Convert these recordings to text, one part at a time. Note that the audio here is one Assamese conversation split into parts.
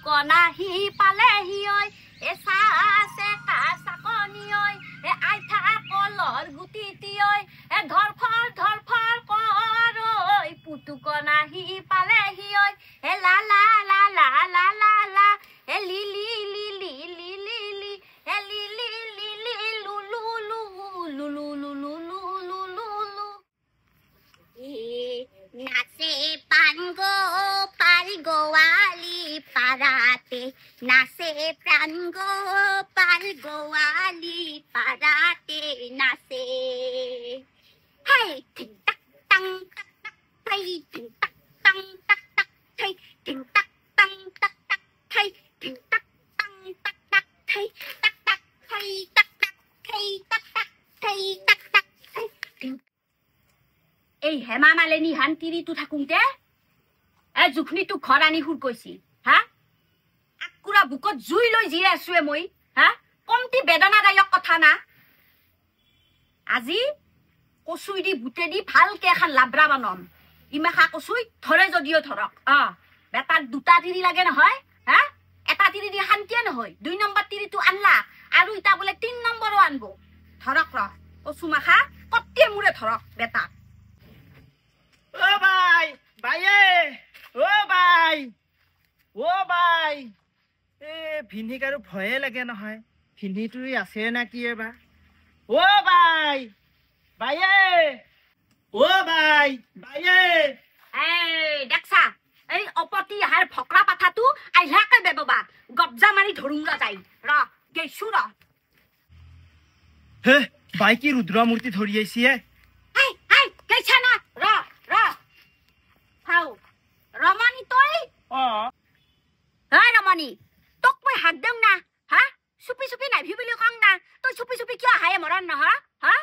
কনাহি পালেহি ঐ এ সাসে কাসাকনি ঐ এ আইঠা কলর গুটিতি ঐ এ ধরফর কর ঐ পুতুকনাহি পালেহি ঐ এ লা লা লা লা লা লা লা এ লি লি লি লি লি লি লি এ লি লি লি লি লু লু লু লু লু লু লু লু লু লু লু নাচে পানগো পালগো আলি পারাতে নাচে প্রাণগো পালগো আলি পারাতে নাচে হাই ঠিক টাক টাং টাক টাক থাই ঠিক টাক টাং টাক টাক থাই ঠিক টাক টাং টাক টাক থাই ঠিক টাক টাং টাক টাক থাই টাক টাক থাই টাক টাক থাই টাক টাক থাই টাক টাক থাই এই হেমা মালিনী হান তিৰিটো থাকোঁতে জুখনি তোক ঘৰ আনি সুৰ কৈছি হা আকুৰা বুকত জুই লৈ জীয়াই আছোৱে মই হা কমটি বেদনাদায়ক কথা না আজি কচুই দি বুটে দি ভালকে এখন লাব্ৰা বানম ইমাখা কচুই ধৰে যদিও ধৰক বেটাৰ দুটা তিৰি লাগে নহয় হা এটা তিৰি দি শান্তিয়ে নহয় 2 নম্বৰ তিৰিটো আনলা আৰু ইটা বোলে 3 নম্বৰো আনব ধৰক ৰ কচু মাখা কটে মুৰে ধৰক বেটা ও ভাই ভাইয়ে ও ভাই এ ভিনিক আৰু ভয়ে লাগে নহয় ভিনিটো আছে না কি এবা ও ভাই ভাইয়ে এই দেখছা এই অপতি হার ফকরা পাঠাটো আইলাকে দেববা গবজা মারি ধরুমরা যাই র গেছু র হে ভাই কি রুদ্রমূর্তি ধরি আইছি এই গেছা না র হাও রমণী তই রমণী তোক মই হাত দেও না হা চুপি চুপি নাইভি বুলি কং না তই চুপি চুপি কিয় হায়ে মৰণ নহ হা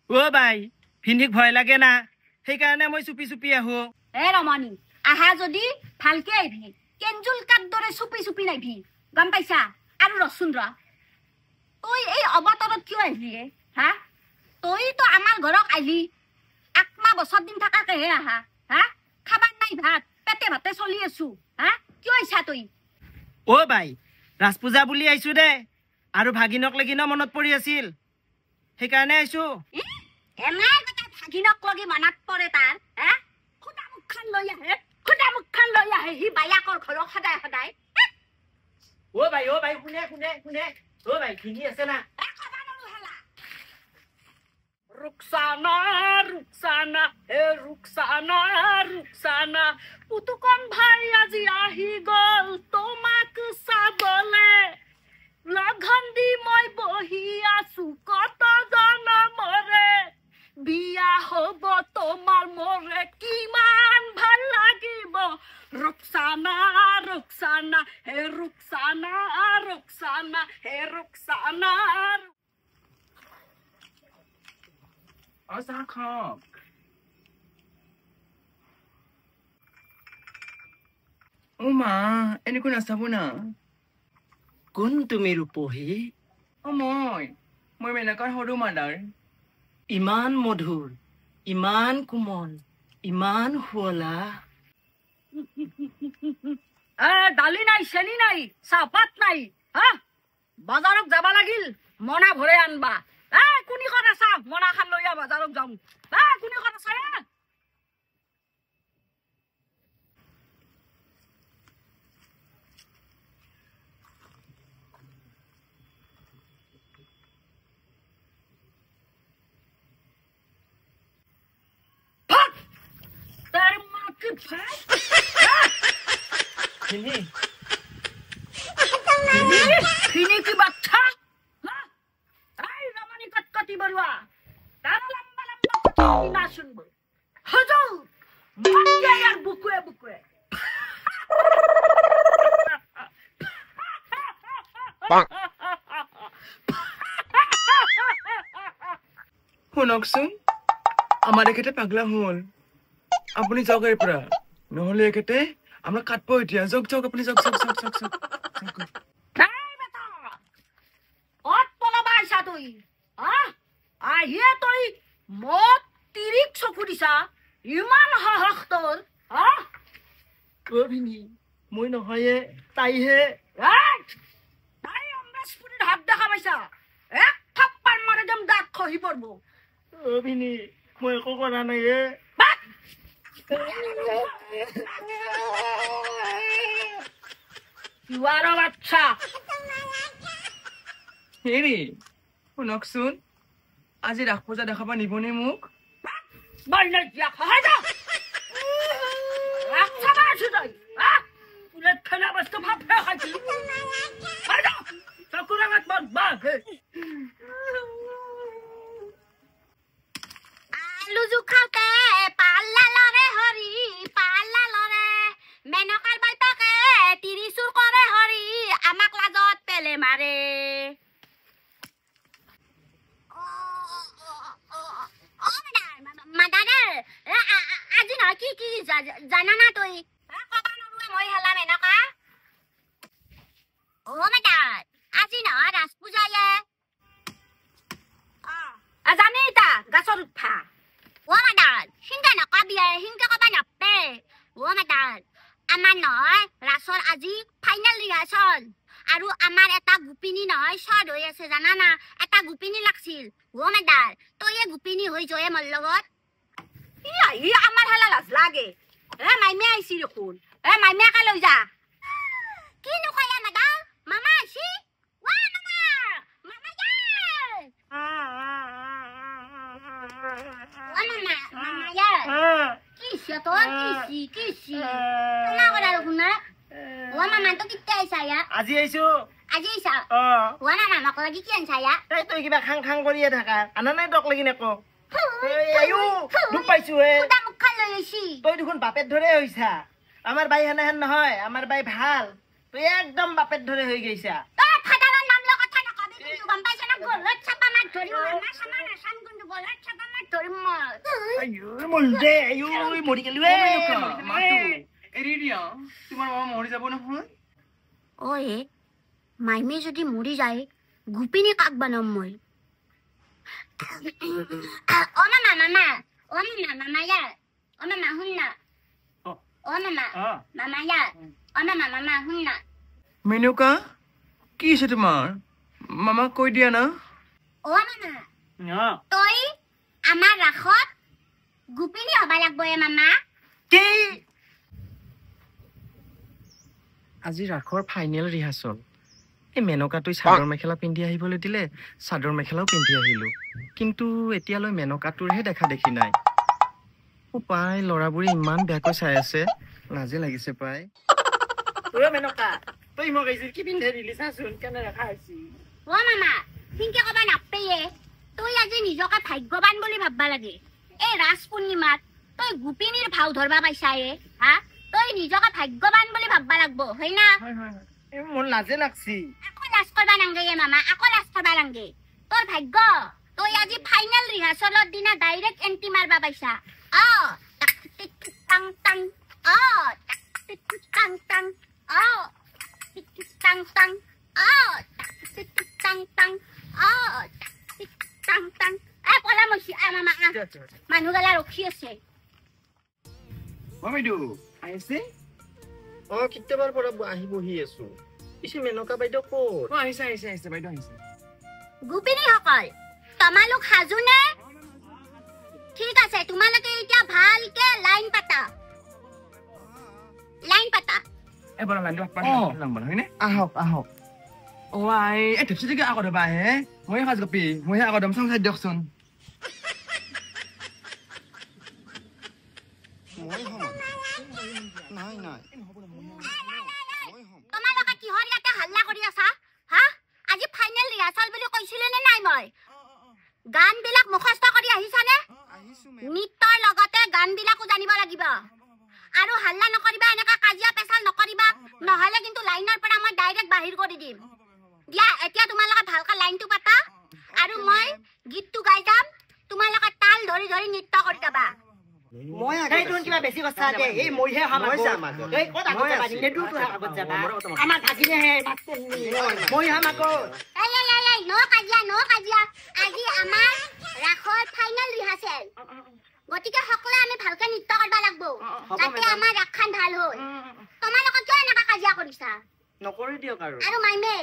ও ভাই ভিনিক ভয় লাগে না সেইকাৰণে মই চুপি চুপি আহো ৰমণী আহা যদি ভালকে আইভি কেঞ্জুল কাট দৰে চুপি চুপি নাইভি গম পাইছা আৰু ৰচোন ৰ তই এই অবতৰত কিয় আইভি হা তই তো আমাৰ ঘৰক আইলি আকমা বছৰ দিন থাকাকেহে আহা হা খাবার নাই ভাত পেটে ভাতে চলি আছো হা কিয় আইছা তই ও ভাই ৰাজপূজা বুলি আইছো দে আৰু ভাগিনক লাগি ন মনত পৰি আছিল সেইকাৰণে আইছো এনাই কথা ভাগিনক লাগি মনত পৰে তাৰ হা খুদা মুখখন লৈ আহে হি বায়াকৰ ঘৰক সদায় সদায় ও ভাই শুনে ও ভাই ভিনি আছে না ৰুকসানা পুতুকন ভাই আজি আহি গল তোমাক চাবলে লগন দি মই বহি আছো কত জনমৰে বিয়া হব তোমাৰ মৰে কিমান ভাল লাগিব ৰুকসানা হে ৰুকসানা চাহ খাওক ও মা এনেকৈ নাচাব না কোন তুমি ৰূপহী মই মেনকাৰ সৰু মাদাৰ ইমান মধুৰ ইমান কোমল ইমান শুৱলা দালি নাই চেনি নাই চাহপাত নাই হা বাজাৰত যাব লাগিল মনা ভৰে আনবা কোনি কথা চা মনা খান লৈ বাজাৰত যাম কোনি কথা চা Ini ki baca, ramani kat barua, taruh lamba kati nasun bu, hajau, macam yang buku. শুনকচোন আমাৰ একেতে পাগলা হল আপুনি যাওক এই পৰা নহলে একেতে আমরা কাটবো এতিয়া জক আপুনি জক নাই বেটা অত পলাবা আইছা তুই আহিয়ে তুই মত তিৰিক চকু দিছা ইমান সাহস তোৰ কবিনি মই নহয়ে তাইহে তাই অমৰাজপুৰীৰ হাত দেখা পাইছা এক থাপ্পৰ মাৰি যাম দাঁত খহি পৰিব অ ভিনি মই একো কৰা নাই হে ইৱাৰৰ বাচ্চা হেৰি শুনকচোন আজি ৰাস পূজা দেখাব নিবনে মোক বললে দিয়া খহাই যা ৰাখছা বা আছো তই ফুলেৰ খেলা বস্তু ভাববে খাইছি খহাই যা চকুৰ আগত বৰ বাঘ আলু জুখাওতে পাল্লা লৰে হৰি পাল্লা লৰে মেনকাৰ বাইপাকে তিৰিচুৰ কৰে হৰি আমাক লাজত পেলে মাৰে মাদাদাৰ আজি নহয় কি কি জানা না তই কবা নৰুৱে মই হেলা মেনকা অ মাদাৰ আজি নহয় ৰাজ পূজায়ে জানি তা গাছৰ উঠা ও মাদাৰ হিংকা নকবিয়ে হিংকা কবা নাপে ও মাদাৰ আমাৰ নয় ৰাসৰ আজি ফাইনাল ৰিহাৰ্সাল আৰু আমার এটা গুপিনী নহয় শর্ট হয়ে আছে জানা না এটা গুপিনী লাগছিল ও মাদার তই গুপিনী হই জয়ে মোৰ লগত ই আমাৰ হেলা লাজ লাগে মাইমে আইছি দেখোন মাইমে কা লৈ যা কি নকয়া মাদার মামা আছি ওয়া মামা মামা যা ও মামা মামা যা কিসে তোর কিসি না করা দেখুন না ও মামা তো কিতে আইছা ইয়া আজি আইছো আজি আইছা অ ও না মামাক লাগি কি আনছা ইয়া তই কিবা খাং খাং কৰিয়ে থাকা আনা নাই দক লাগি নেকো আয়ো দুখ পাইছো হে খুদা মুখ খাই লৈ আইছি তই দেখোন বাপের ধরে হইছা আমার ভাই হেন নহয় আমার ভাই ভাল তুই একদম বাপের ধরে হয়ে গেছা তোর ফাদাৰৰ নাম লৈ কথা নকবি কিন্তু গম পাইছ না গলত চাপা মাৰ ধৰিম না সামান আসান কিন্তু গলত চাপা মাৰ ধৰিম আয়ো মলদে আয়ো মৰি গেলো হে এৰি দিয়া তোমাৰ মামা মৰি যাব নহয় ওই মাইমে যদি মৰি যায় গুপিনী কাক বানাম মই ও মামা মামা ও মামা মামা ইয়া ও মামা শুন না ও মামা মামা ইয়া ও মামা মামা শুন না মেনুকা কি আছে তোমাৰ মামাক কৈ দিয়া না ও মামা তই আমাৰ ৰাখত গুপিনী হবা লাগব মামা কি আজি ৰাসৰ ফাইনেল ৰিহাৰ্সল এই মেনকাটোই চাদৰ মেখেলা পিন্ধি আহিবলৈ দিলে চাদৰ মেখেলাও পিন্ধি আহিলো কিন্তু এতিয়ালৈ মেনকাটোৰহে দেখা দেখি নাই উপায় লৰাবোৰে ইমান বেয়াকৈ চাই আছে লাজে লাগিছে পাই ও মেনকা তই মোক আইছিল কি পিন্ধে দিলি চাচোন কেনে ৰাখা হৈছি ও মামা সিংকে কবা নাপেয়ে তই আজি নিজকে ভাগ্যৱান বুলি ভাববা লাগে এই ৰাজ পূৰ্ণিমাত তই গোপিনীৰ ভাও ধৰবা পাইছায়ে হা তই নিজকে ভাগ্যৱান বুলি ভাববা লাগব হয় না এ মোৰ লাজে লাগছি আকৌ লাজ কৰবা নাংগে মামা আকৌ লাজ কৰবা নাংগে তোৰ ভাগ্য তই আজি ফাইনেল ৰিহাৰ্সলৰ দিনা ডাইৰেক্ট এন্টি মাৰবা পাইছা টাং টাং টাং টাং টাং টাং টাং টাং টাং টাং পলা মইছি মামা মানুহ গলা ৰখি আছে মামিদু আহিছে অ কিতেবাৰ পৰা আহি বহি আছো পিছে মেনকা বাইদেউ ক'ত আহিছে আহিছে আহিছে বাইদেউ আহিছে গোপিনীসকল তোমালোক সাজুনে ঠিক আছে তোমালোকে এতিয়া ভালকে লাইন পাতা এবাৰ লাইনটো পাতি লংবা হয়নে আহক আহক অ আই এ টেপছি দিকে আগত বা হে মই সাজ কপি মই আগত দম চাই দিয়কচোন তোমালোকে কিহৰ ইয়াতে হাল্লা কৰি আছা হা আজি ফাইনেল ৰিহাৰ্সাল বুলি কৈছিলে নে নাই মই গান বিলাক মুখস্থ কৰি আহিছানে নৃত্যৰ লগতে গান বিলাকো জানিব লাগিব আৰু হাল্লা নকৰিবা এনেকা কাজিয়া পেছাল নকৰিবা নহলে কিন্তু লাইনৰ পৰা মই ডাইৰেক্ট বাহিৰ কৰি দিম দিয়া এতিয়া তোমালোকে ভালকে লাইনটো পাতা আৰু মই গীতটো গাই যাম তোমালোকে তাল ধৰি ধৰি নৃত্য কৰি যাবা মই আগে তুন কিবা বেছি কথা দে এই মইহে হামাক এই কত আগত যাবা নে দুটো আগত যাবা আমাৰ ভাগিনে হে মই হামাক এই নো কাজিয়া আজি আমাৰ ৰাখৰ ফাইনেল ৰিহাৰ্সেল গতিকে সকলোৱে আমি ভালকে নৃত্য কৰিব লাগিব যাতে আমাৰ ৰাখান ভাল হয় তোমালোকে কিয় এনেকা আৰু মাইমে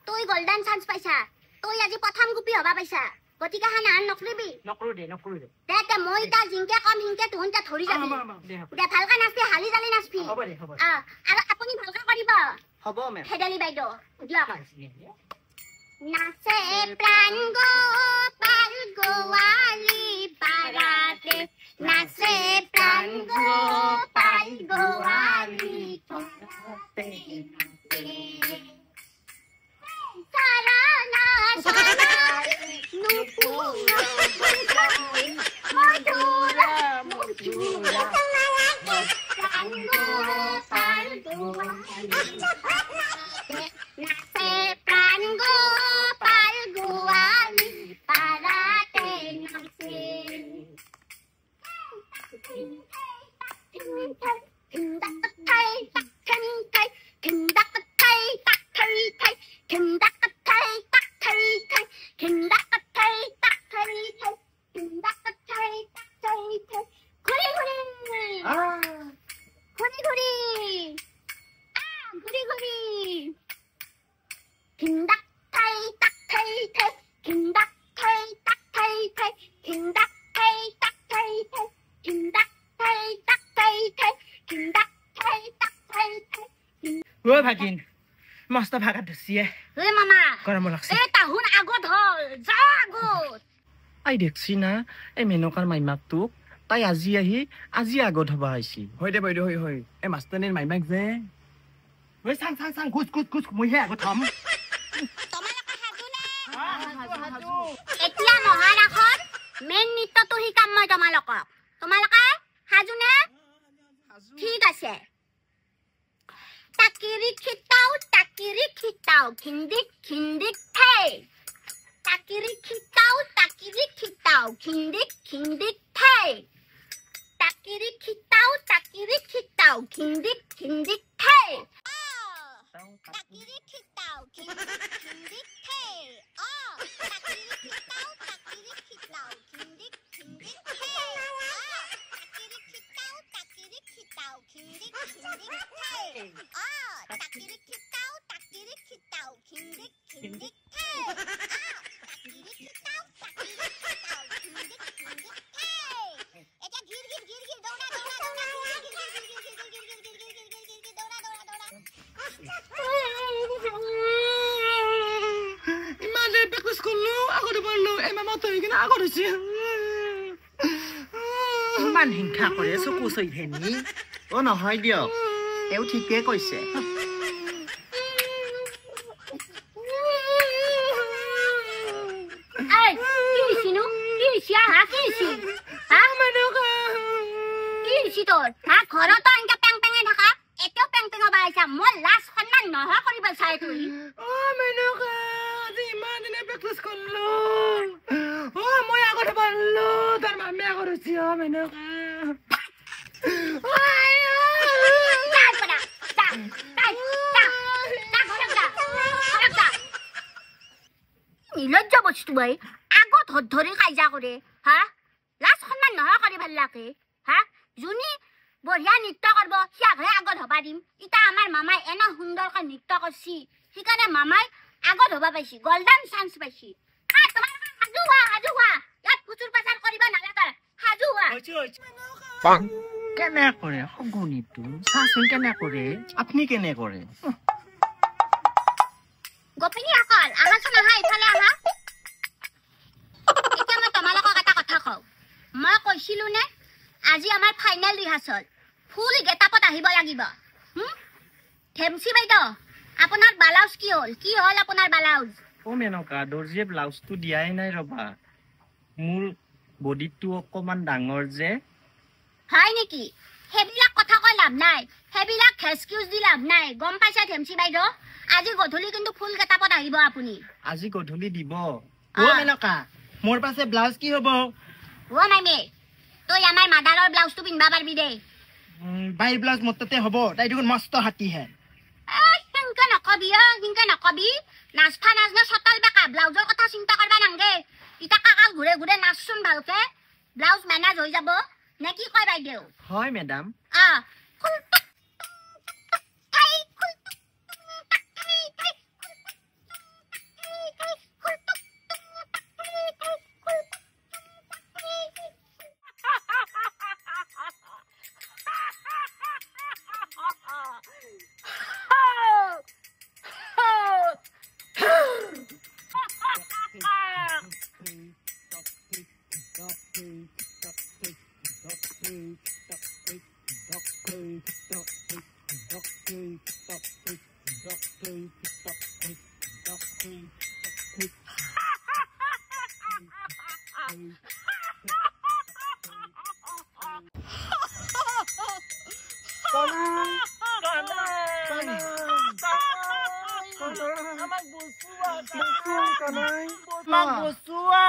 তুই গোল্ডেন চান্স পাইছা তুই আজি প্ৰথম গুপি হবা পাইছা গতিকে হানা আন নকৰিবি নকৰো দে দে মই তা জিংকে কম হিংকে তুহনটা ধৰি যাবি দে ভালকে নাচবি হালি জালি নাচবি হ'ব আৰু আপুনি ভালকে কৰিব হ'ব মেম হেডালি বাইদেউ দিয়ক নাচে প্ৰাণ গোপাল গোৱালি পাৰাতে নাচে প্ৰাণ গোপাল গোৱালি পাৰাতে সাৰানা সাৰা নুপুঙা মধুৰা মধুৰা প্ৰাণ গোপাল গোৱালি নাচে প্ৰাণ গোপাল গোৱালি পাৰাতে নাচে ঐ ভাগিন মস্ত ভাগা ধুচিয়ে মামা গৰম লাগছে এই তাহুন আগত হল যা আগত আই দেখছি না এই মেনকাৰ মাইমাকটোক তাই আজি আগত হবা আহিছি হয় দে বাইদেউ হয় এই মাষ্টাৰনীৰ মাইমাক যে ঐ চাং ঘুচ মইহে আগত থম এতিয়া মহাৰাসৰ মেইন নৃত্যটো শিকাম মই তোমালোকে সাজুনে ঠিক আছে তাকিৰি খিতাও খিন্দিক থৈ তাকিৰি খিতাও খিন্দিক থৈ তাকিৰি খিতাও খিন্দিক থৈ তাকিৰি খিতাও খিন্দিক থৈ তাকিৰি খিতাও খিন্দিক থৈ তাকিৰি খিতাও খিন্দিক থৈ তাকিৰি খিতাও খিন্দিক থৈ এটা গিৰ দৌৰা ইমানে প্ৰেক্টিছ কৰিলো আগত পাৰলো এমাহ তই কিনে আগত হৈছে ইমান হিংসা কৰে চকু চৈধেনি অ নহয় দিয়ক এও ঠিকে কৈছে ঘৰত এনেকে পেং পেঙাই থাকা এতিয়াও পেং পেঙ বাঢ়িছা মই লাজ সন্মান নহয় কৰিব চাই তুই ইমান দিনে প্ৰেক্টিছ কৰিলো মই আগত পাৰলো তাৰ মামী আগত হৈছে মেনকা নিলজ্জ বস্তু আগত হত ধৰি কাইজা কৰে হা লাজ সন্মান নহয় কৰি ভাল লাগে হা যোনি বঢ়িয়া নৃত্য কৰিব সিয়াকহে আগত হবা দিম ইটা আমাৰ মামাই এনে সুন্দৰকৈ নৃত্য কৰছি সেইকাৰণে মামাই আগত হবা পাইছি গোল্ডেন চান্স পাইছি সাজু হোৱা ইয়াত ফুচুৰ পাচাৰ কৰিব নালাগে সাজু হোৱা কেনে কৰে সগুনিটো চাচোন কেনে কৰে আপুনি কেনে কৰে গোপিনীসকল আহাচোন আহা ইফালে আহা এতিয়া মই তোমালোকক এটা কথা কওঁ মই কৈছিলো নে আজি আমাৰ ফাইনেল ৰিহাৰ্চল ফুল গেটাপত আহিব লাগিব ধেমচি বাইদেউ আপোনাৰ ব্লাউজ কি হ'ল আপোনাৰ ব্লাউজ অ মেনকা দৰ্জিয়ে ব্লাউজটো দিয়াই নাই ৰবা মোৰ বডিটো অকমান ডাঙৰ যে হয় নেকি সেইবিলাক কথা কৈ লাভ নাই সেইবিলাক এক্সকিউজ দি লাভ নাই গম পাইছা ধেমচি বাইদেউ আজি গধূলি কিন্তু ফুল গেটাপত আহিব আপুনি আজি গধূলি দিব ও মেনকা মোৰ পাছে ব্লাউজ কি হ'ব ও মাইমে তই আমাৰ মাদাৰৰ ব্লাউজটো পিন্ধবা পাৰবি দে বাইৰ ব্লাউজ মোৰ তাতে হ'ব তাই দেখোন মস্ত হাতী হে হিংকে নকবি নাচফা নাচনা চটাল বেকা ব্লাউজৰ কথা চিন্তা কৰবা নাংগে ইটা কাকাল ঘূৰে ঘূৰে নাচচোন ভালকে ব্লাউজ মেনেজ হৈ যাব নে কি কয় বাইদেউ হয় মেডাম আমাক বচোৱা